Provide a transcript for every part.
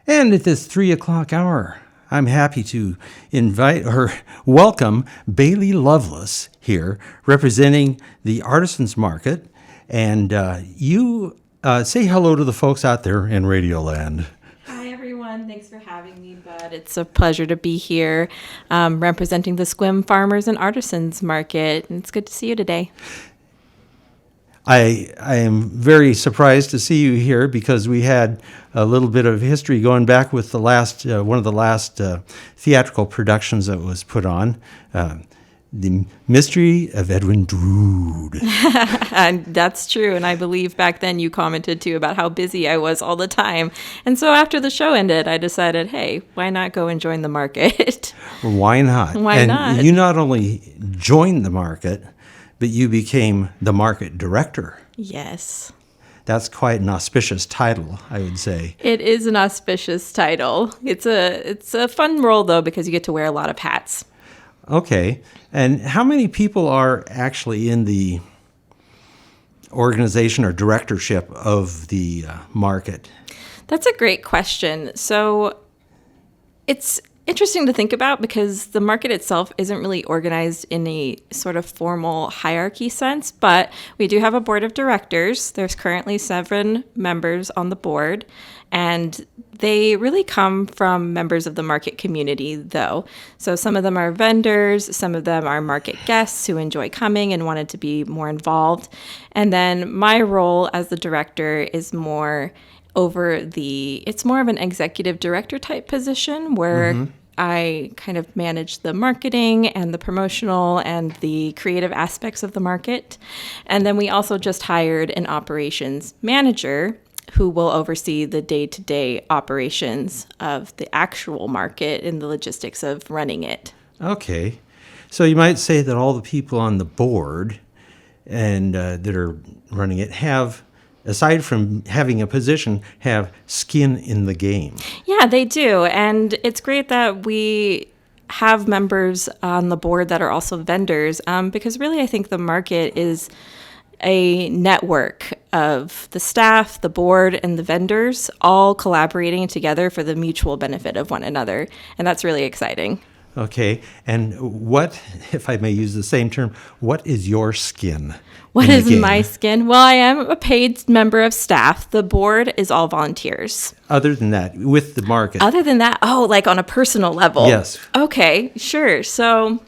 And at this 3 o'clock hour, I'm happy to invite or welcome Bailey Loveless here, representing the Artisans Market. And you say hello to the folks out there in Radioland. Hi, everyone. Thanks for having me, Bud. It's a pleasure to be here representing the SQM Farmers and Artisans Market. And it's good to see you today. I am very surprised to see you here because we had a little bit of history going back with the last one of the last theatrical productions that was put on, The Mystery of Edwin Drood. And that's true. And I believe back then you commented too about how busy I was all the time. And so after the show ended, I decided, hey, why not go and join the market? Why not? Why not? And you not only joined the market, but you became the market director. Yes. That's quite an auspicious title, I would say. It is an auspicious title. It's a fun role, though, because you get to wear a lot of hats. Okay. And how many people are actually in the organization or directorship of the market? That's a great question. So it's interesting to think about because the market itself isn't really organized in a sort of formal hierarchy sense, but we do have a board of directors. There's currently 7 members on the board, and they really come from members of the market community, though. So some of them are vendors, some of them are market guests who enjoy coming and wanted to be more involved. And then my role as the director is more it's more of an executive director type position where I kind of manage the marketing and the promotional and the creative aspects of the market. And then we also just hired an operations manager who will oversee the day-to-day operations of the actual market and the logistics of running it. Okay. So you might say that all the people on the board and that are running it have, aside from having a position, have skin in the game. Yeah, they do. And it's great that we have members on the board that are also vendors because really I think the market is a network of the staff, the board, and the vendors all collaborating together for the mutual benefit of one another. And that's really exciting. Okay. And what, if I may use the same term, what is your skin? What is my skin? Well, I am a paid member of staff. The board is all volunteers. Other than that, with the market? Other than that, like on a personal level? Yes. Okay, sure. So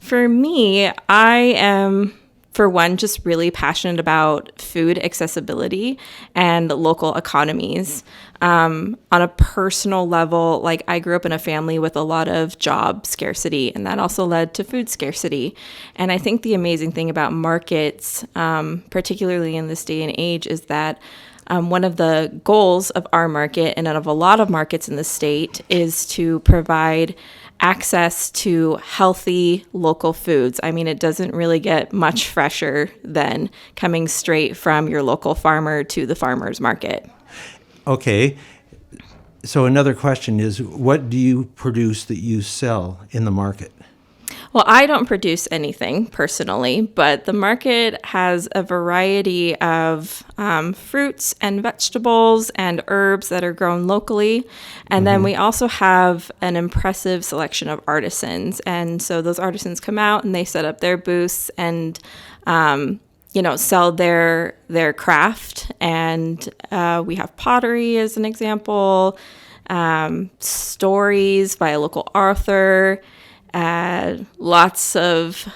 for me, I am, for one, just really passionate about food accessibility and local economies. On a personal level, like I grew up in a family with a lot of job scarcity, and that also led to food scarcity. And I think the amazing thing about markets, particularly in this day and age, is that one of the goals of our market and of a lot of markets in the state is to provide access to healthy local foods. I mean, it doesn't really get much fresher than coming straight from your local farmer to the farmer's market. Okay. So another question is, what do you produce that you sell in the market? Well, I don't produce anything personally, but the market has a variety of fruits and vegetables and herbs that are grown locally. And then we also have an impressive selection of artisans. And so those artisans come out and they set up their booths and sell their craft. And we have pottery as an example, stories by a local author, lots of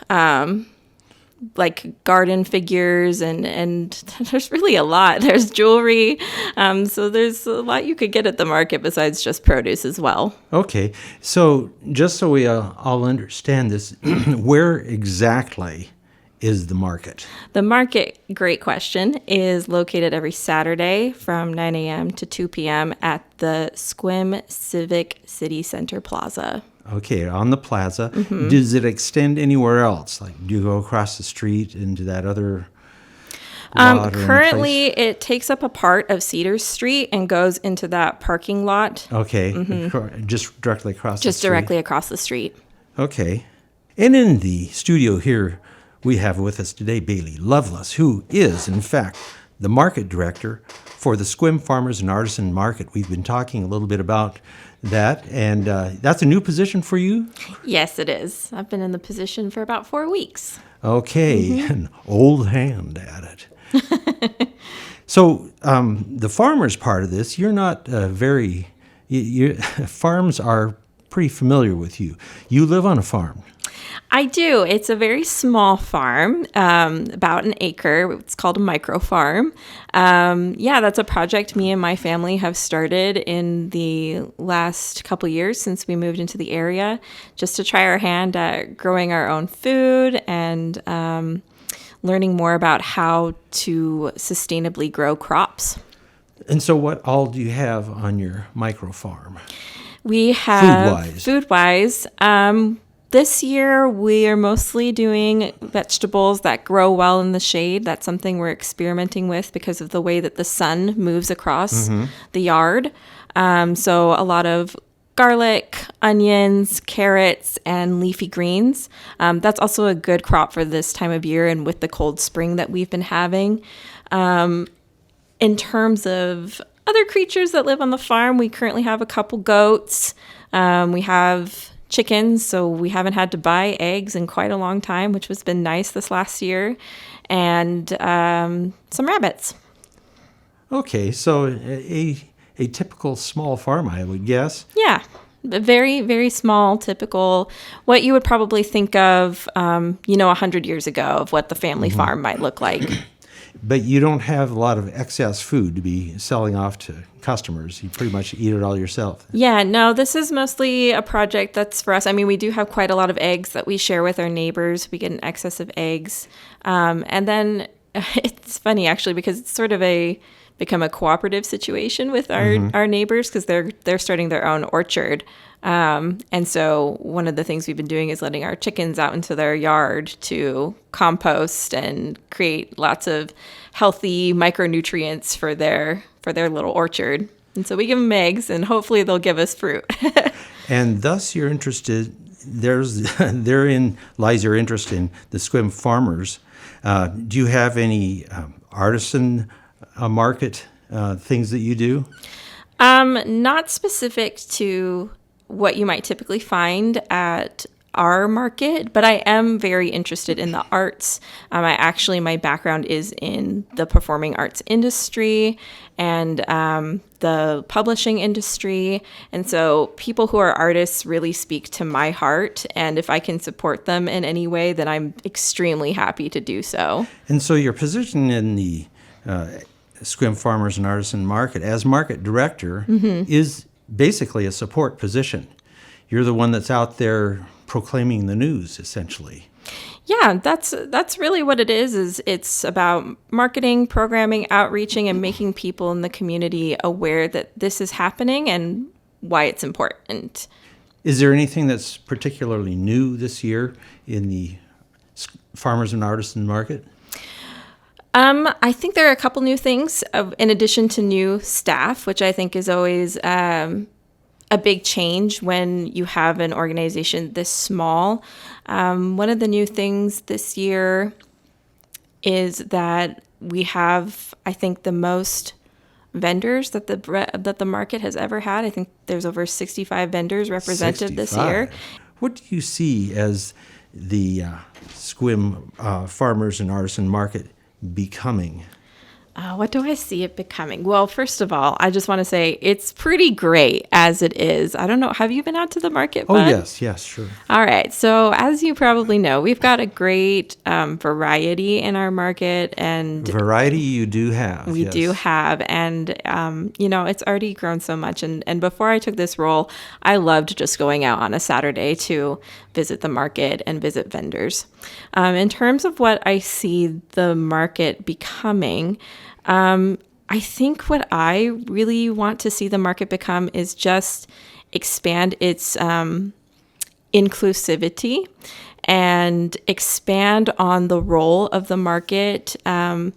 like garden figures and there's really a lot. There's jewelry. So there's a lot you could get at the market besides just produce as well. Okay. So just so we all understand this, where exactly is the market? The market, great question, is located every Saturday from 9 a.m. to 2 p.m. at the SQM Civic City Center Plaza. Okay, on the plaza. Does it extend anywhere else? Like, do you go across the street into that other lot? Currently, it takes up a part of Cedar Street and goes into that parking lot. Okay, just directly across the street? Just directly across the street. Okay. And in the studio here, we have with us today Bailey Loveless, who is, in fact, the market director for the Sequim Farmers and Artisan Market. We've been talking a little bit about that, and that's a new position for you? Yes, it is. I've been in the position for about 4 weeks. Okay, an old hand at it. So the farmers part of this, you're not farms are pretty familiar with you. You live on a farm. I do. It's a very small farm, about an acre. It's called a micro farm. That's a project me and my family have started in the last couple years since we moved into the area, just to try our hand at growing our own food and learning more about how to sustainably grow crops. And so what all do you have on your micro farm? We have Food-wise. This year, we are mostly doing vegetables that grow well in the shade. That's something we're experimenting with because of the way that the sun moves across the yard. So a lot of garlic, onions, carrots, and leafy greens. That's also a good crop for this time of year and with the cold spring that we've been having. In terms of other creatures that live on the farm, we currently have a couple goats. We have chickens, so we haven't had to buy eggs in quite a long time, which has been nice this last year, and some rabbits. Okay, so a typical small farm, I would guess. Yeah, a very, very small, typical, what you would probably think of, 100 years ago of what the family farm might look like. But you don't have a lot of excess food to be selling off to customers. You pretty much eat it all yourself. Yeah, no, this is mostly a project that's for us. I mean, we do have quite a lot of eggs that we share with our neighbors. We get an excess of eggs. And then it's funny, actually, because it's sort of become a cooperative situation with our neighbors because they're starting their own orchard. And so one of the things we've been doing is letting our chickens out into their yard to compost and create lots of healthy micronutrients for their little orchard. And so we give them eggs, and hopefully they'll give us fruit. And thus you're interested, therein lies your interest in the Sequim farmers. Do you have any artisan market things that you do? Not specific to what you might typically find at our market, but I am very interested in the arts. My background is in the performing arts industry and the publishing industry. And so people who are artists really speak to my heart. And if I can support them in any way, then I'm extremely happy to do so. And so your position in the Sequim Farmers and Artisan Market as market director is basically a support position. You're the one that's out there proclaiming the news, essentially. Yeah, that's really what it is it's about marketing, programming, outreaching, and making people in the community aware that this is happening and why it's important. Is there anything that's particularly new this year in the Farmers and Artisan Market? I think there are a couple new things in addition to new staff, which I think is always a big change when you have an organization this small. One of the new things this year is that we have, I think, the most vendors that the market has ever had. I think there's over 65 vendors represented 65. This year. What do you see as the Sequim Farmers and Artisan Market becoming? What do I see it becoming? Well, first of all, I just want to say it's pretty great as it is. I don't know. Have you been out to the market, Bud? Oh, yes, sure. All right. So as you probably know, we've got a great variety in our market. And variety you do have. We do have. And, it's already grown so much. And before I took this role, I loved just going out on a Saturday to visit the market and visit vendors. In terms of what I see the market becoming, I think what I really want to see the market become is just expand its inclusivity and expand on the role of the market in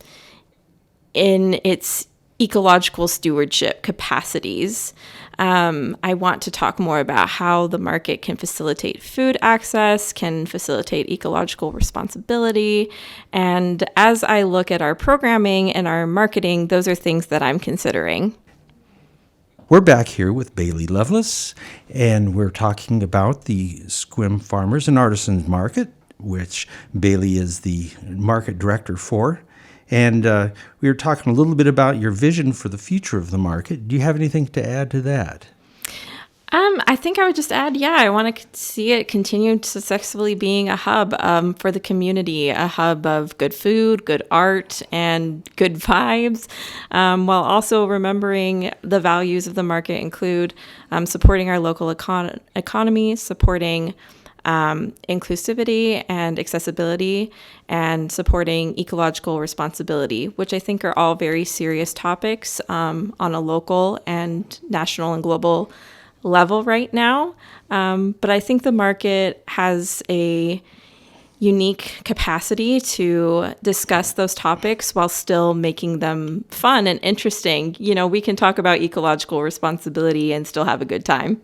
its ecological stewardship capacities. I want to talk more about how the market can facilitate food access, can facilitate ecological responsibility. And as I look at our programming and our marketing, those are things that I'm considering. We're back here with Bailey Loveless, and we're talking about the SQM Farmers and Artisans Market, which Bailey is the market director for. And we were talking a little bit about your vision for the future of the market. Do you have anything to add to that? I think I would just add, I want to see it continue successfully being a hub for the community, a hub of good food, good art, and good vibes, while also remembering the values of the market include supporting our local economy, supporting inclusivity and accessibility, and supporting ecological responsibility, which I think are all very serious topics on a local and national and global level right now. But I think the market has a unique capacity to discuss those topics while still making them fun and interesting. We can talk about ecological responsibility and still have a good time.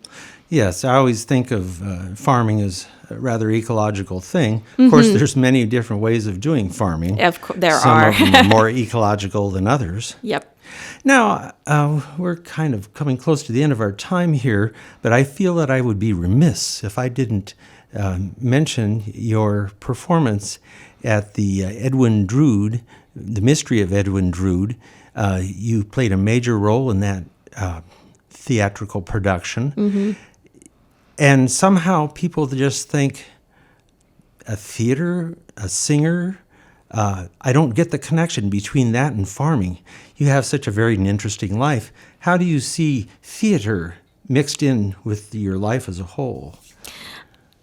Yes, I always think of farming as a rather ecological thing. Of course, there's many different ways of doing farming. Of course, there Some are. of them are more ecological than others. Yep. Now, we're kind of coming close to the end of our time here, but I feel that I would be remiss if I didn't mention your performance at the Edwin Drood, The Mystery of Edwin Drood. You played a major role in that theatrical production. Mm-hmm. And somehow people just think a theater, a singer, I don't get the connection between that and farming. You have such a very interesting life. How do you see theater mixed in with your life as a whole?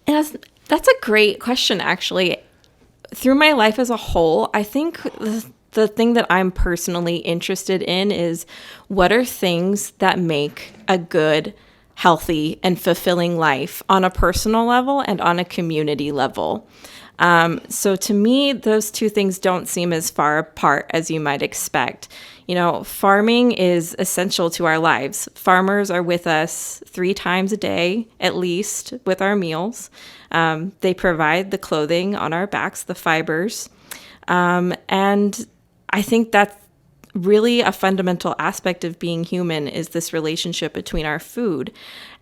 That's a great question, actually. Through my life as a whole, I think the thing that I'm personally interested in is what are things that make a good, healthy, and fulfilling life on a personal level and on a community level. So to me, those two things don't seem as far apart as you might expect. Farming is essential to our lives. Farmers are with us 3 times a day, at least, with our meals. They provide the clothing on our backs, the fibers. And I think that's really a fundamental aspect of being human is this relationship between our food.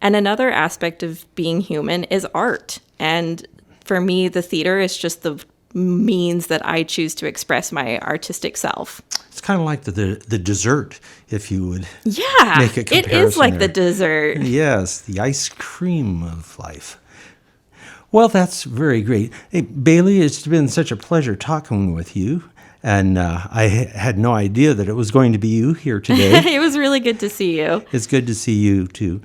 And another aspect of being human is art. And for me, the theater is just the means that I choose to express my artistic self. It's kind of like the dessert, if you would Yeah, make a comparison. It is like there. the dessert. Yes, the ice cream of life. Well, that's very great. Hey, Bailey, it's been such a pleasure talking with you. And I had no idea that it was going to be you here today. It was really good to see you. It's good to see you, too.